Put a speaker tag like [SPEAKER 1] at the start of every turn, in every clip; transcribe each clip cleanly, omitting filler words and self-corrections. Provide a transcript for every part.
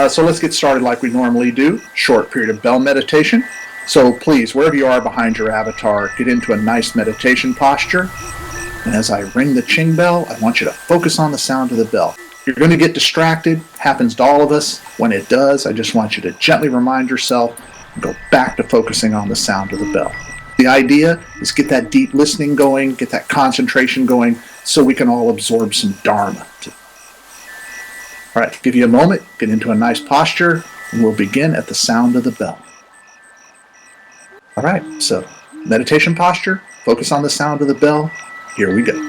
[SPEAKER 1] So let's get started like we normally do. Short period of bell meditation. So please, wherever you are behind your avatar, get into a nice meditation posture. And as I ring the Ching bell, I want you to focus on the sound of the bell. You're going to get distracted. Happens to all of us. When it does, I just want you to gently remind yourself and go back to focusing on the sound of the bell. The idea is get that deep listening going, get that concentration going, so we can all absorb some Dharma. All right, give you a moment, get into a nice posture, and we'll begin at the sound of the bell. All right, so meditation posture, focus on the sound of the bell. Here we go.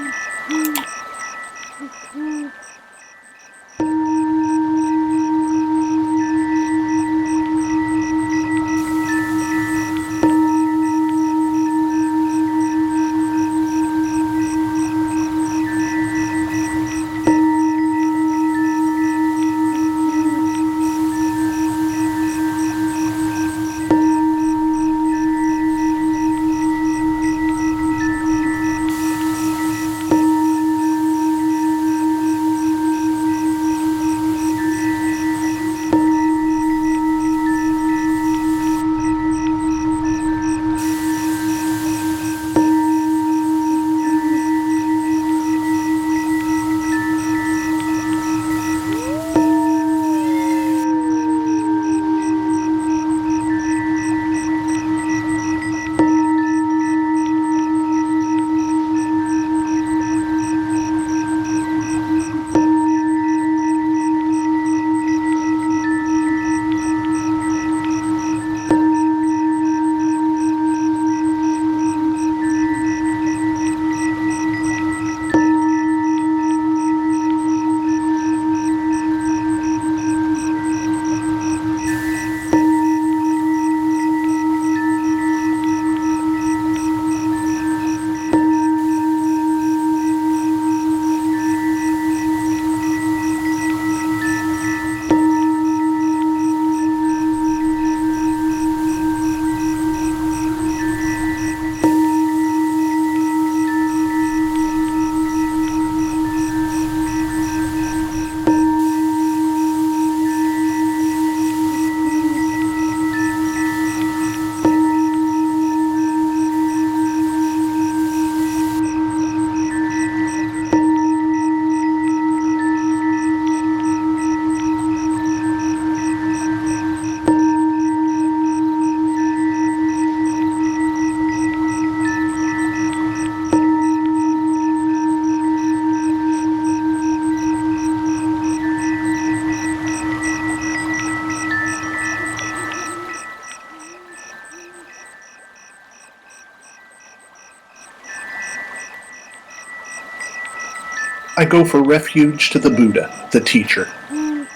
[SPEAKER 1] I go for refuge to the Buddha, the teacher.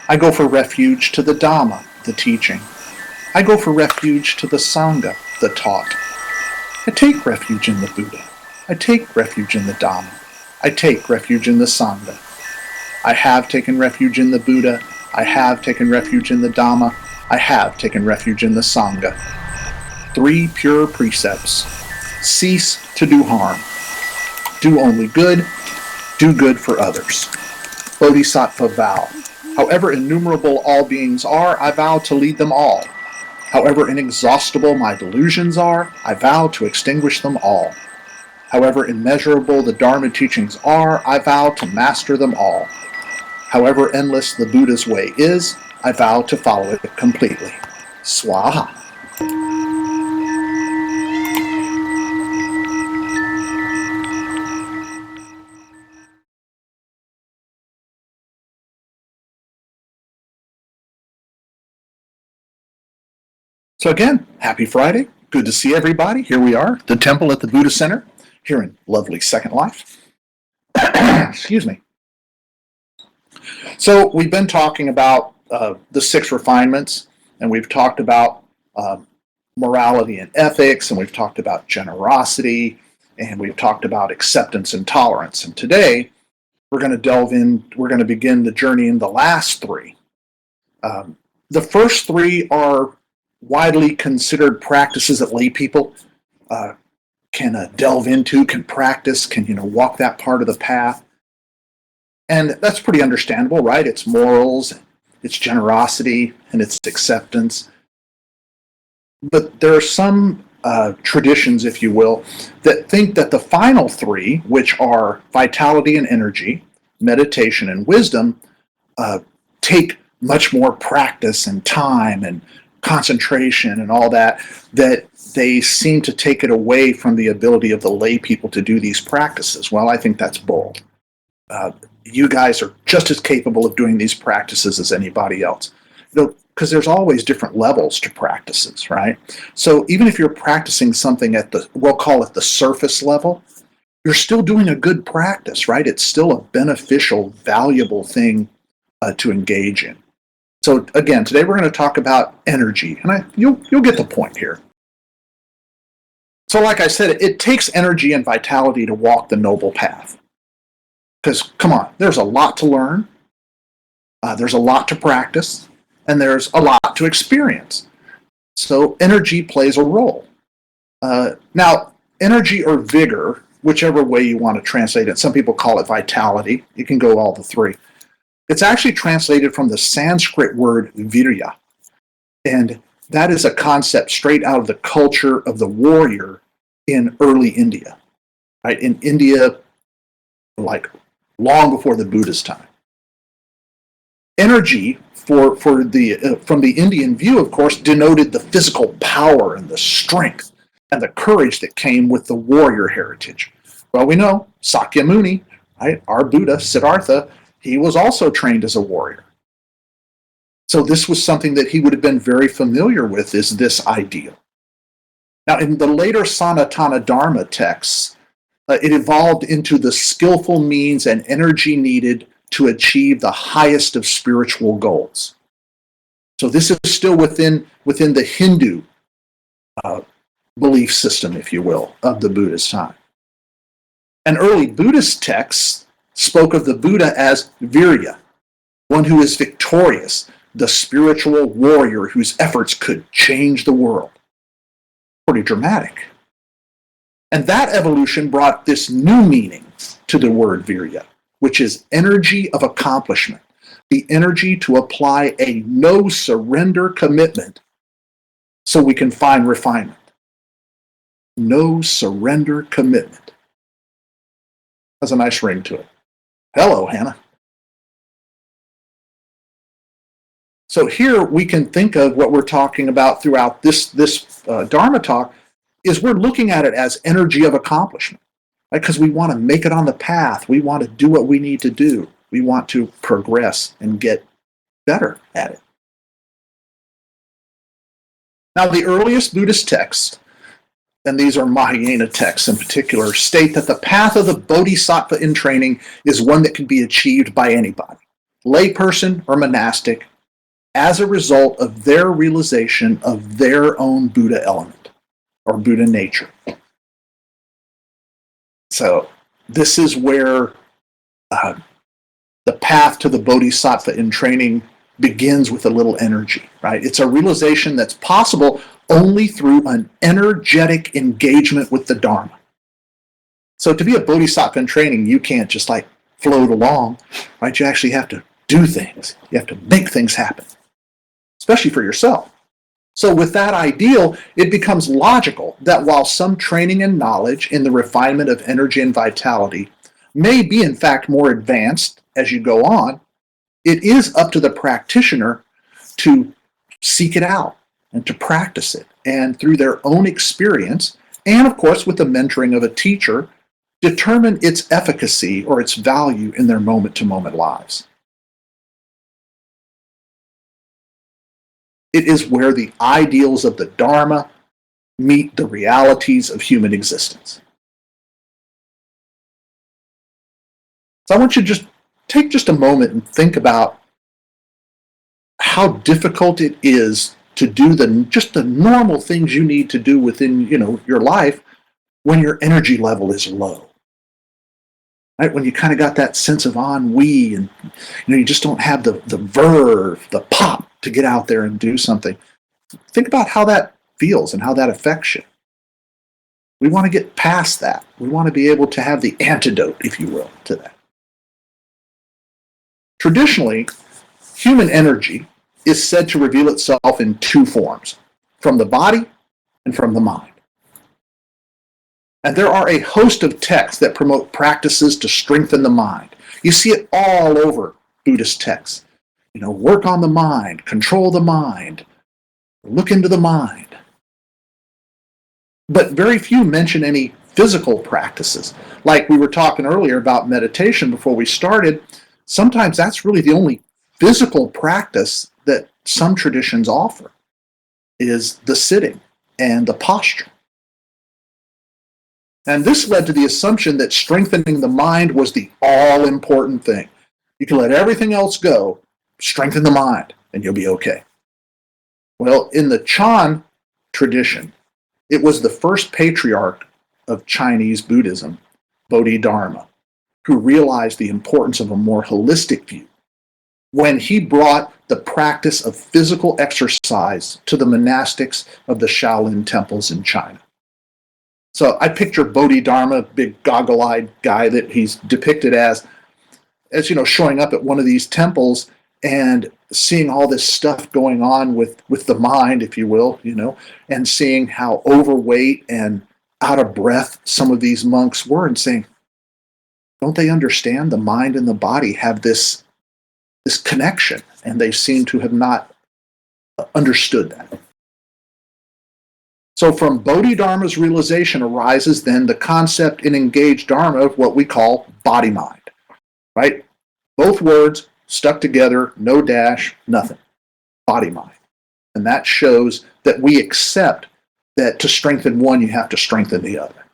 [SPEAKER 1] I go for refuge to the Dharma, the teaching. I go for refuge to the Sangha, the taught. I take refuge in the Buddha. I take refuge in the Dharma. I take refuge in the Sangha. I have taken refuge in the Buddha. I have taken refuge in the Dharma. I have taken refuge in the Sangha. 3 pure precepts. Cease to do harm. Do only good. Do good for others. Bodhisattva vow. However innumerable all beings are, I vow to lead them all. However inexhaustible my delusions are, I vow to extinguish them all. However immeasurable the Dharma teachings are, I vow to master them all. However endless the Buddha's way is, I vow to follow it completely. Swaha. So again, happy Friday. Good to see everybody. Here we are, the temple at the Buddha Center, here in lovely Second Life. Excuse me. So we've been talking about the 6 refinements, and we've talked about morality and ethics, and we've talked about generosity, and we've talked about acceptance and tolerance. And today, we're going to begin the journey in the last 3. The first 3 are widely considered practices that lay people can delve into, can practice, can walk that part of the path. And that's pretty understandable, right? It's morals, its generosity, and its acceptance. But there are some traditions, if you will, that think that the final three, which are vitality and energy, meditation and wisdom, take much more practice and time and concentration and all that, that they seem to take it away from the ability of the lay people to do these practices. Well, I think that's bold. You guys are just as capable of doing these practices as anybody else. Because there's always different levels to practices, right? So even if you're practicing something at the, we'll call it the surface level, you're still doing a good practice, right? It's still a beneficial, valuable thing to engage in. So again, today we're going to talk about energy, and you'll get the point here. So like I said, it takes energy and vitality to walk the noble path. Because, come on, there's a lot to learn, there's a lot to practice, and there's a lot to experience. So energy plays a role. Now, energy or vigor, whichever way you want to translate it, some people call it vitality. You can go all the three. It's actually translated from the Sanskrit word virya. And that is a concept straight out of the culture of the warrior in early India. Right? In India, like long before the Buddha's time. Energy, from the Indian view, of course, denoted the physical power and the strength and the courage that came with the warrior heritage. Well, we know Sakyamuni, right, our Buddha, Siddhartha, he was also trained as a warrior. So this was something that he would have been very familiar with, is this ideal. Now, in the later Sanatana Dharma texts, it evolved into the skillful means and energy needed to achieve the highest of spiritual goals. So this is still within the Hindu belief system, if you will, of the Buddha's time. And early Buddhist texts spoke of the Buddha as Virya, one who is victorious, the spiritual warrior whose efforts could change the world. Pretty dramatic. And that evolution brought this new meaning to the word Virya, which is energy of accomplishment, the energy to apply a no-surrender commitment so we can find refinement. No-surrender commitment. Has a nice ring to it. Hello, Hannah. So here we can think of what we're talking about throughout this Dharma talk, is we're looking at it as energy of accomplishment. Because we want to make it on the path. We want to do what we need to do. We want to progress and get better at it. Now, the earliest Buddhist texts, and these are Mahayana texts in particular, state that the path of the bodhisattva in training is one that can be achieved by anybody, layperson or monastic, as a result of their realization of their own Buddha element or Buddha nature. So this is where the path to the bodhisattva in training begins, with a little energy, right? It's a realization that's possible only through an energetic engagement with the Dharma. So to be a bodhisattva in training, you can't just like float along, right? You actually have to do things. You have to make things happen, especially for yourself. So with that ideal, it becomes logical that while some training and knowledge in the refinement of energy and vitality may be in fact more advanced as you go on, it is up to the practitioner to seek it out and to practice it, and through their own experience, and of course with the mentoring of a teacher, determine its efficacy or its value in their moment-to-moment lives. It is where the ideals of the Dharma meet the realities of human existence. So I want you to just take just a moment and think about how difficult it is to do just the normal things you need to do within, your life when your energy level is low. Right? When you kind of got that sense of ennui and you just don't have the verve, the pop to get out there and do something. Think about how that feels and how that affects you. We want to get past that. We want to be able to have the antidote, if you will, to that. Traditionally, Human energy is said to reveal itself in two forms, from the body and from the mind. And there are a host of texts that promote practices to strengthen the mind. You see it all over Buddhist texts. Work on the mind, control the mind, look into the mind. But very few mention any physical practices. Like we were talking earlier about meditation before we started, sometimes that's really the only physical practice that some traditions offer, is the sitting and the posture. And this led to the assumption that strengthening the mind was the all-important thing. You can let everything else go, strengthen the mind, and you'll be okay. Well, in the Chan tradition, it was the first patriarch of Chinese Buddhism, Bodhidharma, who realized the importance of a more holistic view when he brought the practice of physical exercise to the monastics of the Shaolin temples in China. So I picture Bodhidharma, big goggle-eyed guy that he's depicted as showing up at one of these temples and seeing all this stuff going on with the mind, if you will, and seeing how overweight and out of breath some of these monks were, and saying, don't they understand the mind and the body have this connection? And they seem to have not understood that. So from Bodhidharma's realization arises then the concept in engaged Dharma of what we call body-mind, right? Both words stuck together, no dash, nothing. Body-mind. And that shows that we accept that to strengthen one, you have to strengthen the other.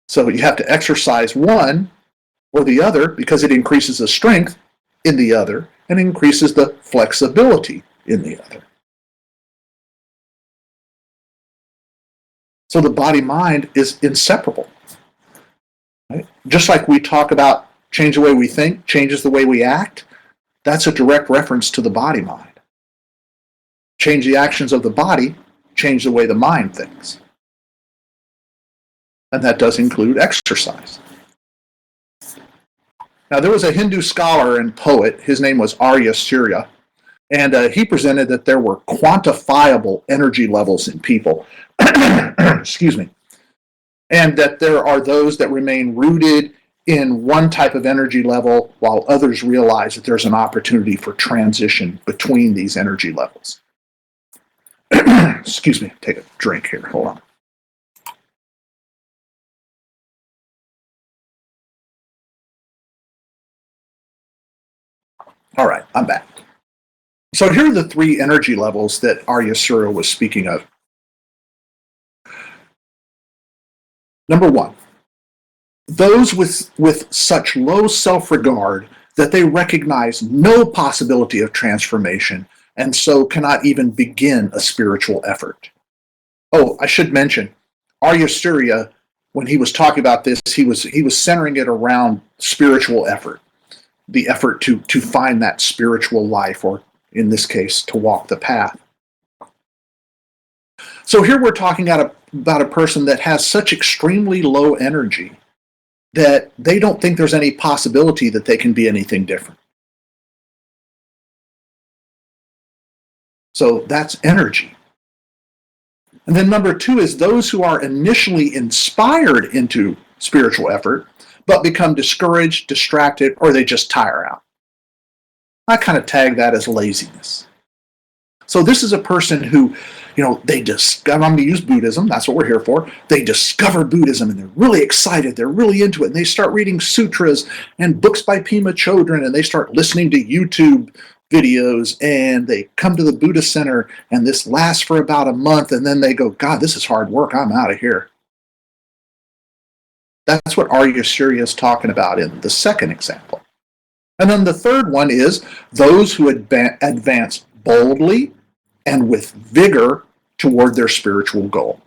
[SPEAKER 1] So you have to exercise one or the other because it increases the strength in the other and increases the flexibility in the other. So the body-mind is inseparable. Right? Just like we talk about change the way we think, changes the way we act, that's a direct reference to the body-mind. Change the actions of the body, change the way the mind thinks. And that does include exercise. Now, there was a Hindu scholar and poet, his name was Arya Surya, and he presented that there were quantifiable energy levels in people. Excuse me. And that there are those that remain rooted in one type of energy level while others realize that there's an opportunity for transition between these energy levels. Excuse me, take a drink here, hold on. All right, I'm back. So here are the three energy levels that Arya Surya was speaking of. Number one, those with such low self-regard that they recognize no possibility of transformation and so cannot even begin a spiritual effort. Oh, I should mention, Arya Surya, when he was talking about this, he was centering it around spiritual effort, the effort to find that spiritual life, or in this case, to walk the path. So here we're talking about a person that has such extremely low energy that they don't think there's any possibility that they can be anything different. So that's energy. And then number two is those who are initially inspired into spiritual effort, but become discouraged, distracted, or they just tire out. I kind of tag that as laziness. So this is a person who, they discover, I'm going to use Buddhism, that's what we're here for. They discover Buddhism and they're really excited, they're really into it, and they start reading sutras and books by Pema Chodron, and they start listening to YouTube videos, and they come to the Buddha Center, and this lasts for about a month, and then they go, God, this is hard work, I'm out of here. That's what Arya Surya is talking about in the second example. And then the third one is those who advance boldly and with vigor toward their spiritual goal.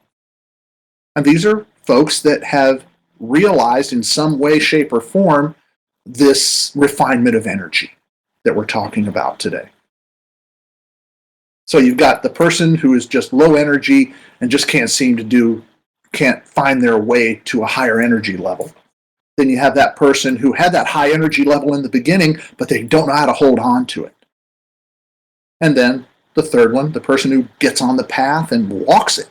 [SPEAKER 1] And these are folks that have realized in some way, shape, or form this refinement of energy that we're talking about today. So you've got the person who is just low energy and just can't find their way to a higher energy level. Then you have that person who had that high energy level in the beginning, but they don't know how to hold on to it. And then the third one, the person who gets on the path and walks it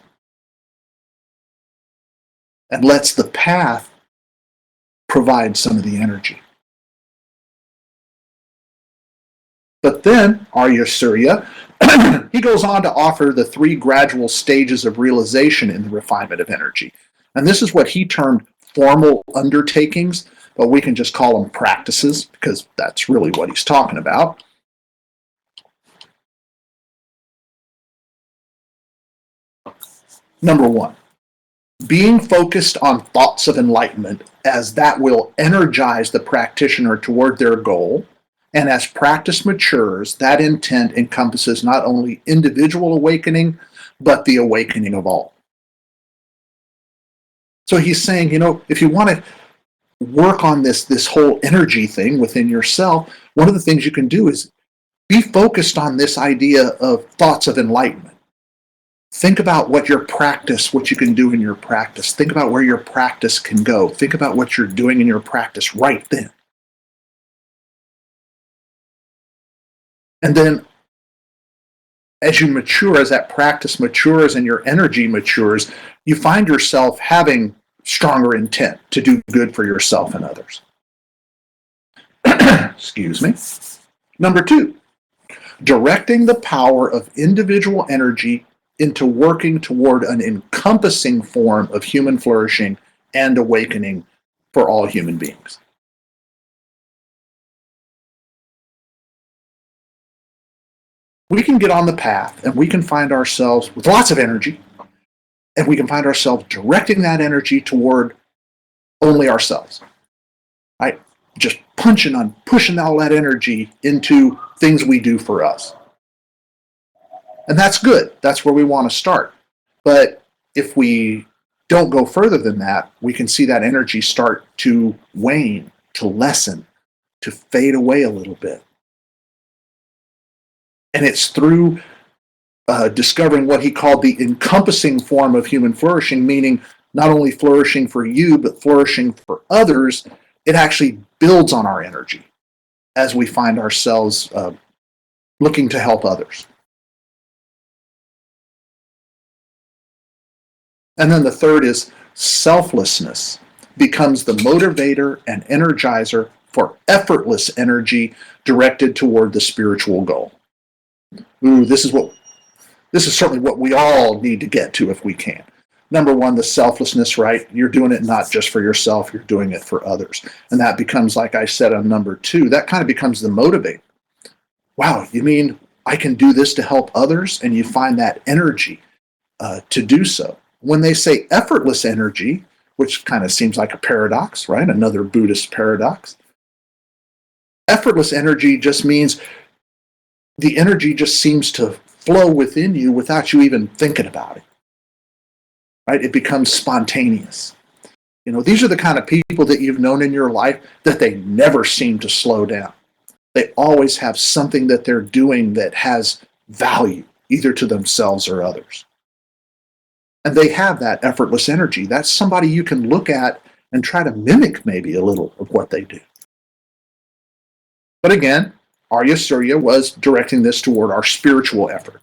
[SPEAKER 1] and lets the path provide some of the energy. But then Arya Surya, he goes on to offer the 3 gradual stages of realization in the refinement of energy. And this is what he termed formal undertakings, but we can just call them practices because that's really what he's talking about. Number 1, being focused on thoughts of enlightenment, as that will energize the practitioner toward their goal. And as practice matures, that intent encompasses not only individual awakening, but the awakening of all. So he's saying, if you want to work on this whole energy thing within yourself, one of the things you can do is be focused on this idea of thoughts of enlightenment. Think about what you can do in your practice. Think about where your practice can go. Think about what you're doing in your practice right then. And then as you mature, as that practice matures and your energy matures, you find yourself having stronger intent to do good for yourself and others. Excuse me. Number 2, directing the power of individual energy into working toward an encompassing form of human flourishing and awakening for all human beings. We can get on the path and we can find ourselves with lots of energy, and we can find ourselves directing that energy toward only ourselves. Right? Just pushing all that energy into things we do for us. And that's good. That's where we want to start. But if we don't go further than that, we can see that energy start to wane, to lessen, to fade away a little bit. And it's through discovering what he called the encompassing form of human flourishing, meaning not only flourishing for you, but flourishing for others. It actually builds on our energy as we find ourselves looking to help others. And then the third is selflessness becomes the motivator and energizer for effortless energy directed toward the spiritual goal. Ooh, this is certainly what we all need to get to if we can. Number 1, the selflessness, right? You're doing it not just for yourself, you're doing it for others. And that becomes, like I said on number 2, that kind of becomes the motivator. Wow, you mean I can do this to help others? And you find that energy to do so. When they say effortless energy, which kind of seems like a paradox, right? Another Buddhist paradox. Effortless energy just means the energy just seems to flow within you without you even thinking about it. Right? It becomes spontaneous. These are the kind of people that you've known in your life that they never seem to slow down. They always have something that they're doing that has value, either to themselves or others. And they have that effortless energy. That's somebody you can look at and try to mimic maybe a little of what they do. But again, Arya Surya was directing this toward our spiritual effort.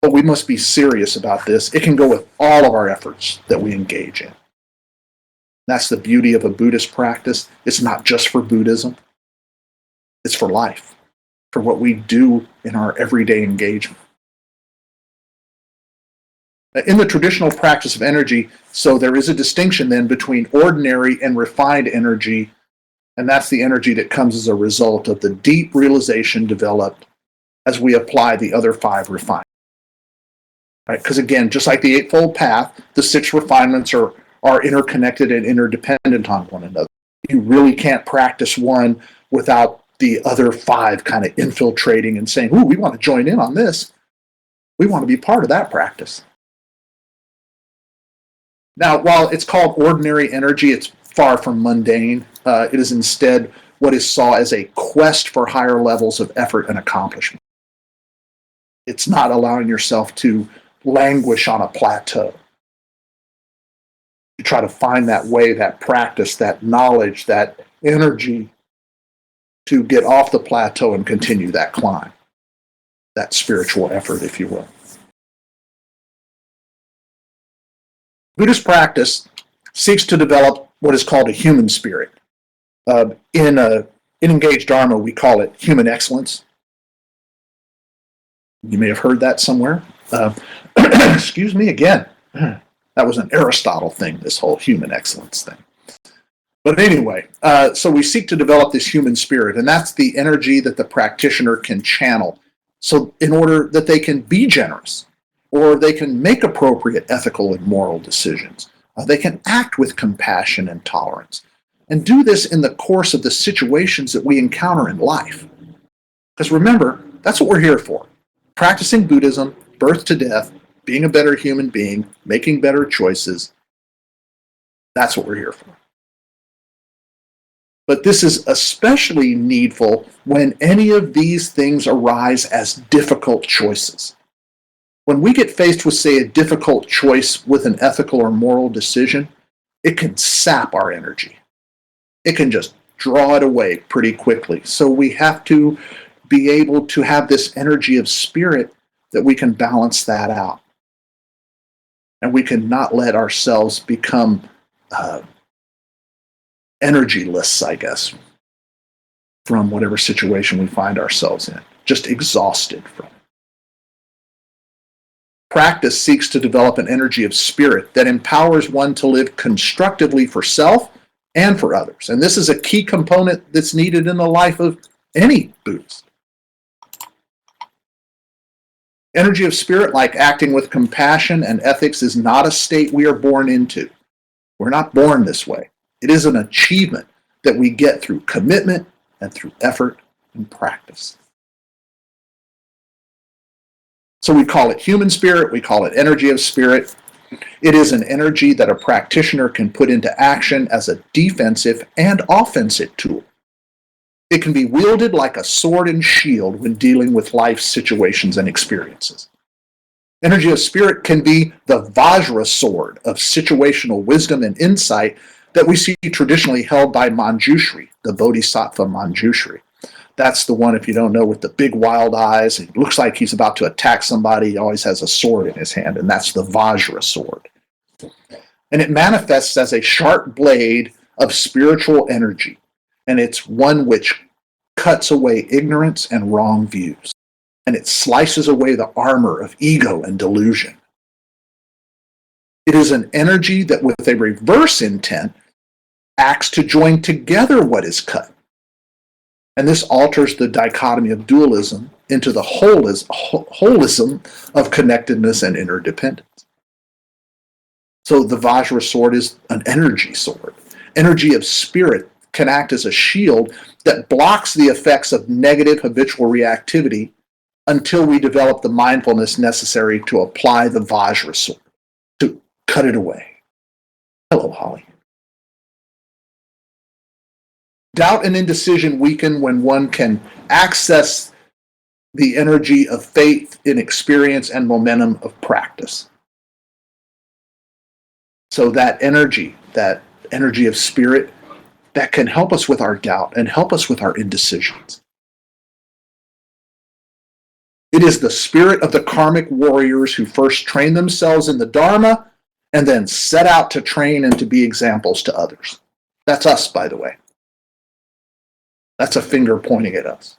[SPEAKER 1] But we must be serious about this. It can go with all of our efforts that we engage in. That's the beauty of a Buddhist practice. It's not just for Buddhism. It's for life, for what we do in our everyday engagement. In the traditional practice of energy, so there is a distinction then between ordinary and refined energy, and that's the energy that comes as a result of the deep realization developed as we apply the other 5 refinements. Right? Because again, just like the Eightfold Path, the 6 refinements are interconnected and interdependent on one another. You really can't practice one without the other 5 kind of infiltrating and saying, ooh, we want to join in on this. We want to be part of that practice. Now, while it's called ordinary energy, it's far from mundane. It is instead what is saw as a quest for higher levels of effort and accomplishment. It's not allowing yourself to languish on a plateau. You try to find that way, that practice, that knowledge, that energy to get off the plateau and continue that climb, that spiritual effort, if you will. Buddhist practice seeks to develop what is called a human spirit. In engaged Dharma, we call it human excellence. You may have heard that somewhere. Excuse me again. That was an Aristotle thing, this whole human excellence thing. But anyway, so we seek to develop this human spirit, and that's the energy that the practitioner can channel. So in order that they can be generous, or they can make appropriate ethical and moral decisions. They can act with compassion and tolerance, and do this in the course of the situations that we encounter in life. Because remember, that's what we're here for. Practicing Buddhism, birth to death, being a better human being, making better choices. That's what we're here for. But this is especially needful when any of these things arise as difficult choices. When we get faced with, say, a difficult choice with an ethical or moral decision, it can sap our energy. It can just draw it away pretty quickly. So we have to be able to have this energy of spirit that we can balance that out. And we can not let ourselves become energyless, I guess, from whatever situation we find ourselves in, just exhausted from it. Practice seeks to develop an energy of spirit that empowers one to live constructively for self and for others. And this is a key component that's needed in the life of any Buddhist. Energy of spirit, like acting with compassion and ethics, is not a state we are born into. We're not born this way. It is an achievement that we get through commitment and through effort and practice. So we call it human spirit, we call it energy of spirit. It is an energy that a practitioner can put into action as a defensive and offensive tool. It can be wielded like a sword and shield when dealing with life's situations and experiences. Energy of spirit can be the Vajra sword of situational wisdom and insight that we see traditionally held by Manjushri, the Bodhisattva Manjushri. That's the one, if you don't know, with the big wild eyes. It looks like he's about to attack somebody. He always has a sword in his hand, and that's the Vajra sword. And it manifests as a sharp blade of spiritual energy, and it's one which cuts away ignorance and wrong views, and it slices away the armor of ego and delusion. It is an energy that, with a reverse intent, acts to join together what is cut. And this alters the dichotomy of dualism into the holism of connectedness and interdependence. So the Vajra sword is an energy sword. Energy of spirit can act as a shield that blocks the effects of negative habitual reactivity until we develop the mindfulness necessary to apply the Vajra sword, to cut it away. Hello, Holly. Doubt and indecision weaken when one can access the energy of faith in experience and momentum of practice. So that energy of spirit, that can help us with our doubt and help us with our indecisions. It is the spirit of the karmic warriors who first train themselves in the Dharma and then set out to train and to be examples to others. That's us, by the way. That's a finger pointing at us.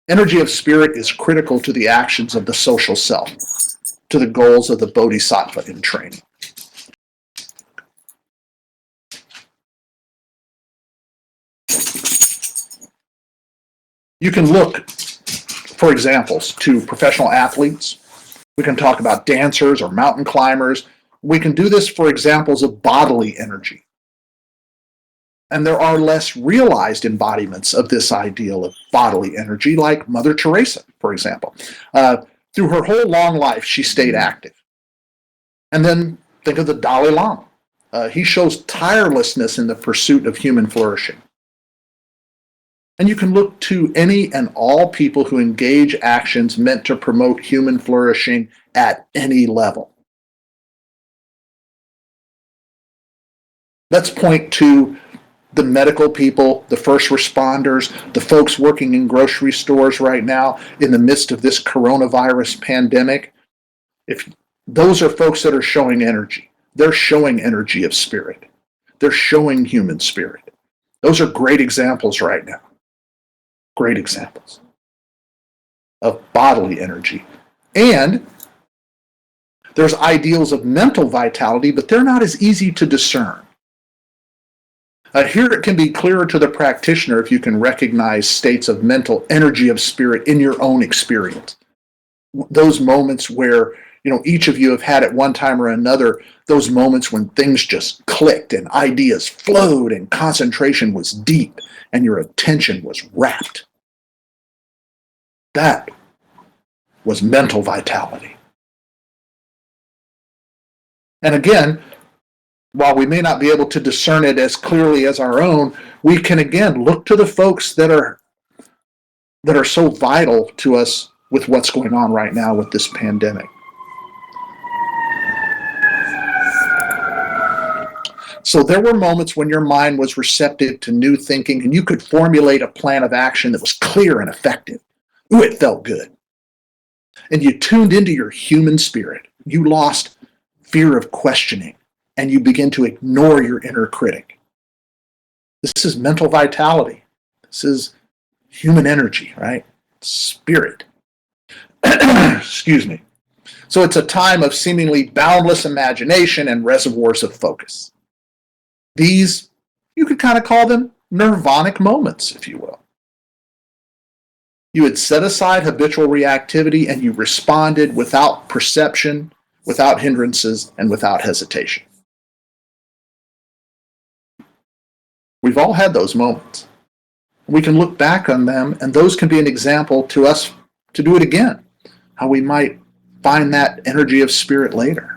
[SPEAKER 1] Energy of spirit is critical to the actions of the social self, to the goals of the bodhisattva in training. You can look for examples to professional athletes. We can talk about dancers or mountain climbers. We can do this for examples of bodily energy. And there are less realized embodiments of this ideal of bodily energy, like Mother Teresa, for example. Through her whole long life, she stayed active. And then think of the Dalai Lama. He shows tirelessness in the pursuit of human flourishing. And you can look to any and all people who engage actions meant to promote human flourishing at any level. Let's point to the medical people, the first responders, the folks working in grocery stores right now in the midst of this coronavirus pandemic. If those are folks that are showing energy, they're showing energy of spirit. They're showing human spirit. Those are great examples right now. Great examples of bodily energy. And there's ideals of mental vitality, but they're not as easy to discern. Here it can be clearer to the practitioner if you can recognize states of mental energy of spirit in your own experience. Those moments where, each of you have had at one time or another, those moments when things just clicked and ideas flowed and concentration was deep and your attention was rapt. That was mental vitality. And again, while we may not be able to discern it as clearly as our own, we can again look to the folks that are so vital to us with what's going on right now with this pandemic. So there were moments when your mind was receptive to new thinking and you could formulate a plan of action that was clear and effective. Ooh, it felt good. And you tuned into your human spirit. You lost fear of questioning and you begin to ignore your inner critic. This is mental vitality. This is human energy, right? Spirit. Excuse me. So it's a time of seemingly boundless imagination and reservoirs of focus. These, you could kind of call them nirvanic moments, if you will. You had set aside habitual reactivity and you responded without perception, without hindrances, and without hesitation. We've all had those moments. We can look back on them, and those can be an example to us to do it again, how we might find that energy of spirit later.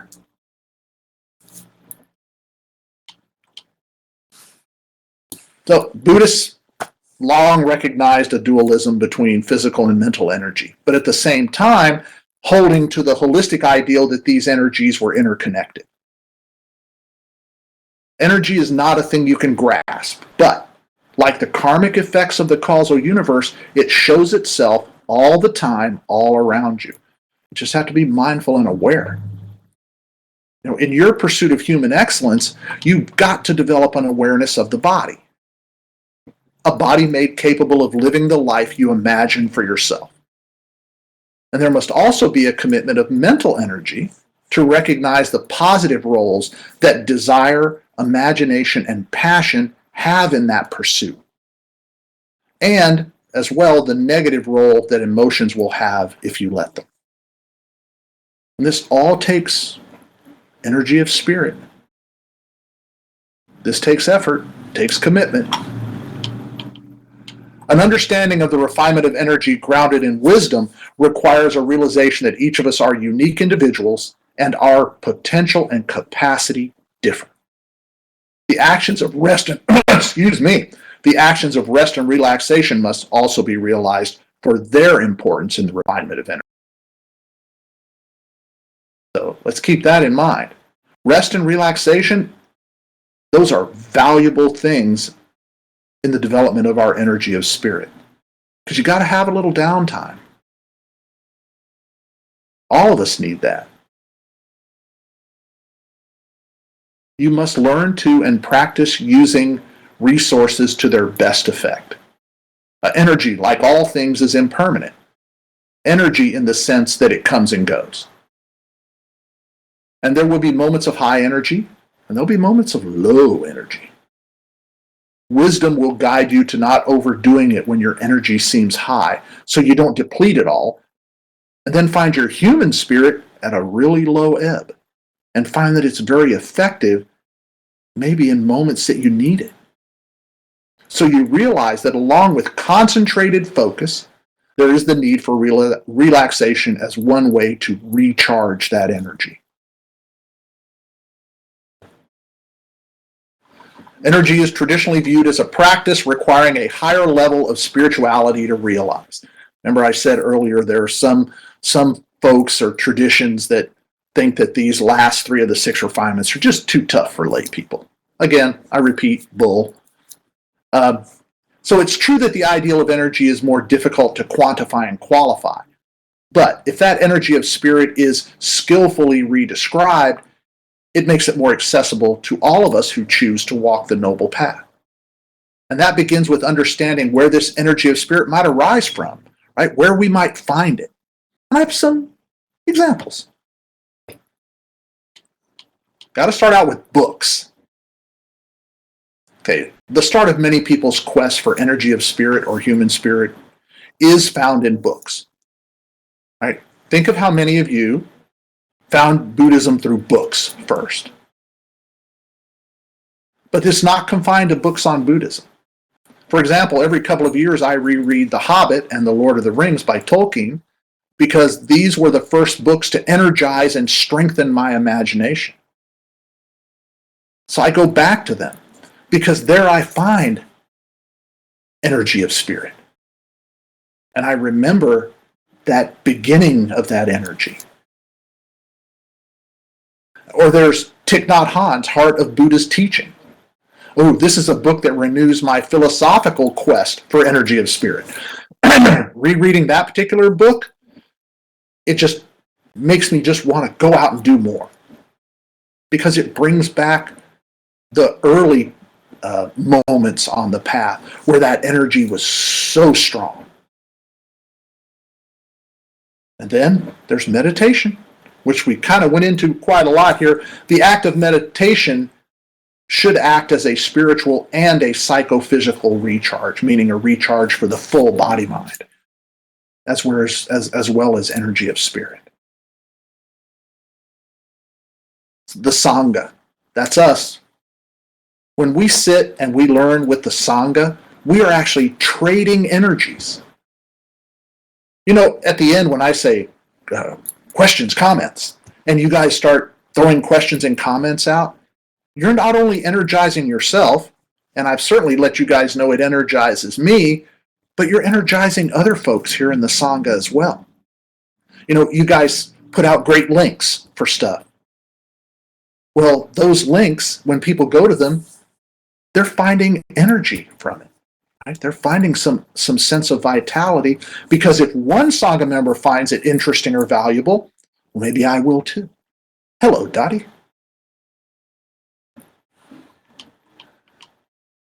[SPEAKER 1] So Buddhists long recognized a dualism between physical and mental energy, but at the same time, holding to the holistic ideal that these energies were interconnected. Energy is not a thing you can grasp, but like the karmic effects of the causal universe, it shows itself all the time, all around you. You just have to be mindful and aware. In your pursuit of human excellence, you've got to develop an awareness of the body. A body made capable of living the life you imagine for yourself. And there must also be a commitment of mental energy to recognize the positive roles that desire, imagination, and passion have in that pursuit. And as well, the negative role that emotions will have if you let them. And this all takes energy of spirit. This takes effort, takes commitment. An understanding of the refinement of energy grounded in wisdom requires a realization that each of us are unique individuals and our potential and capacity different. The actions of rest and the actions of rest and relaxation must also be realized for their importance in the refinement of energy. So let's keep that in mind. Rest and relaxation, those are valuable things in the development of our energy of spirit. Because you got to have a little downtime. All of us need that. You must learn to and practice using resources to their best effect. Energy, like all things, is impermanent. Energy in the sense that it comes and goes. And there will be moments of high energy, and there'll be moments of low energy. Wisdom will guide you to not overdoing it when your energy seems high, so you don't deplete it all, and then find your human spirit at a really low ebb, and find that it's very effective, maybe in moments that you need it. So you realize that along with concentrated focus, there is the need for relaxation as one way to recharge that energy. Energy is traditionally viewed as a practice requiring a higher level of spirituality to realize. Remember I said earlier there are some folks or traditions that think that these last three of the six refinements are just too tough for lay people. Again, I repeat, bull. So it's true that the ideal of energy is more difficult to quantify and qualify. But if that energy of spirit is skillfully redescribed, it makes it more accessible to all of us who choose to walk the noble path. And that begins with understanding where this energy of spirit might arise from, right? Where we might find it. And I have some examples. Got to start out with books. Okay, the start of many people's quest for energy of spirit or human spirit is found in books. Right? Think of how many of you found Buddhism through books first. But it's not confined to books on Buddhism. For example, every couple of years I reread The Hobbit and The Lord of the Rings by Tolkien because these were the first books to energize and strengthen my imagination. So I go back to them because there I find energy of spirit. And I remember that beginning of that energy. Or there's Thich Nhat Hanh's Heart of Buddha's Teaching. Oh, this is a book that renews my philosophical quest for energy of spirit. Rereading that particular book, it just makes me just want to go out and do more. Because it brings back the early moments on the path where that energy was so strong. And then there's meditation, which we kind of went into quite a lot here. The act of meditation should act as a spiritual and a psychophysical recharge, meaning a recharge for the full body-mind, as well as energy of spirit. The Sangha, that's us. When we sit and we learn with the Sangha, we are actually trading energies. You know, at the end when I say questions, comments, and you guys start throwing questions and comments out, you're not only energizing yourself, and I've certainly let you guys know it energizes me, but you're energizing other folks here in the Sangha as well. You know, you guys put out great links for stuff. Well, those links, when people go to them, they're finding energy from it. Right? They're finding some sense of vitality, because if one Sangha member finds it interesting or valuable, well, maybe I will too. Hello, Dottie.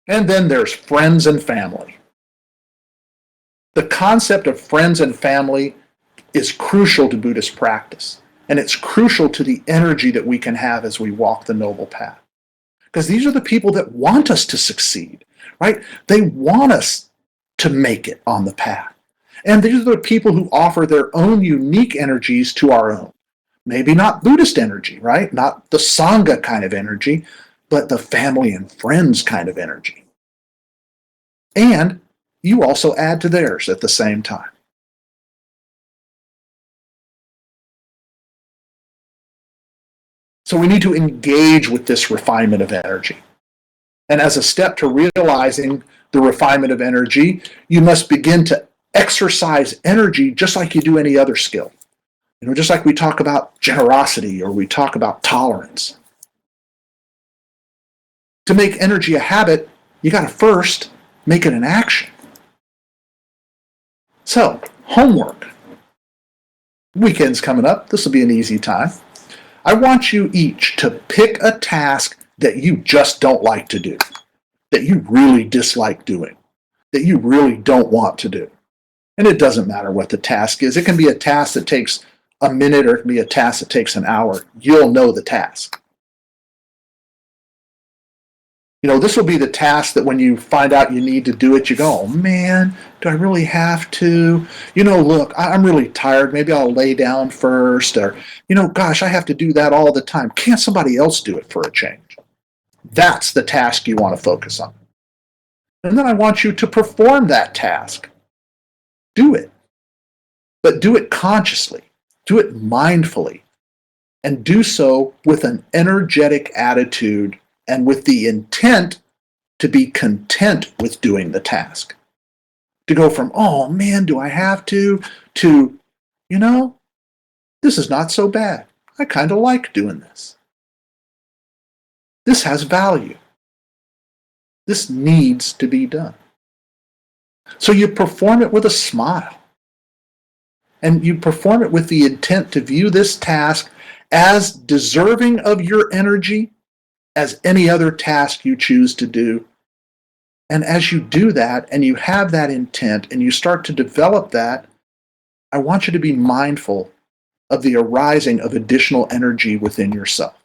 [SPEAKER 1] And then there's friends and family. The concept of friends and family is crucial to Buddhist practice, and it's crucial to the energy that we can have as we walk the noble path. Because these are the people that want us to succeed, right? They want us to make it on the path. And these are the people who offer their own unique energies to our own. Maybe not Buddhist energy, right? Not the Sangha kind of energy, but the family and friends kind of energy. And you also add to theirs at the same time. So we need to engage with this refinement of energy. And as a step to realizing the refinement of energy, you must begin to exercise energy just like you do any other skill. You know, just like we talk about generosity or we talk about tolerance. To make energy a habit, you got to first make it an action. So, homework. Weekend's coming up. This will be an easy time. I want you each to pick a task that you just don't like to do, that you really dislike doing, that you really don't want to do. And it doesn't matter what the task is. It can be a task that takes a minute, or it can be a task that takes an hour. You'll know the task. You know, this will be the task that when you find out you need to do it, you go, oh man, do I really have to? You know, look, I'm really tired. Maybe I'll lay down first. Or, you know, gosh, I have to do that all the time. Can't somebody else do it for a change? That's the task you want to focus on. And then I want you to perform that task. Do it. But do it consciously. Do it mindfully. And do so with an energetic attitude and with the intent to be content with doing the task. To go from, oh man, do I have to, you know, this is not so bad. I kind of like doing this. This has value. This needs to be done. So you perform it with a smile. And you perform it with the intent to view this task as deserving of your energy as any other task you choose to do. And as you do that and you have that intent and you start to develop that, I want you to be mindful of the arising of additional energy within yourself.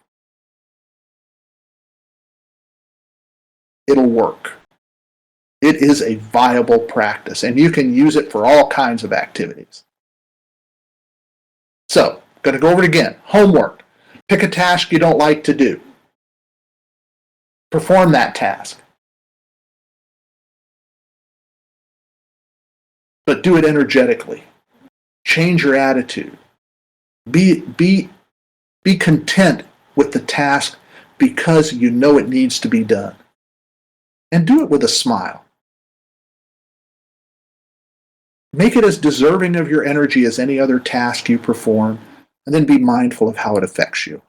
[SPEAKER 1] It'll work. It is a viable practice, and you can use it for all kinds of activities. So, going to go over it again. Homework. Pick a task you don't like to do. Perform that task. But do it energetically. Change your attitude. Be content with the task because you know it needs to be done. And do it with a smile. Make it as deserving of your energy as any other task you perform, and then be mindful of how it affects you.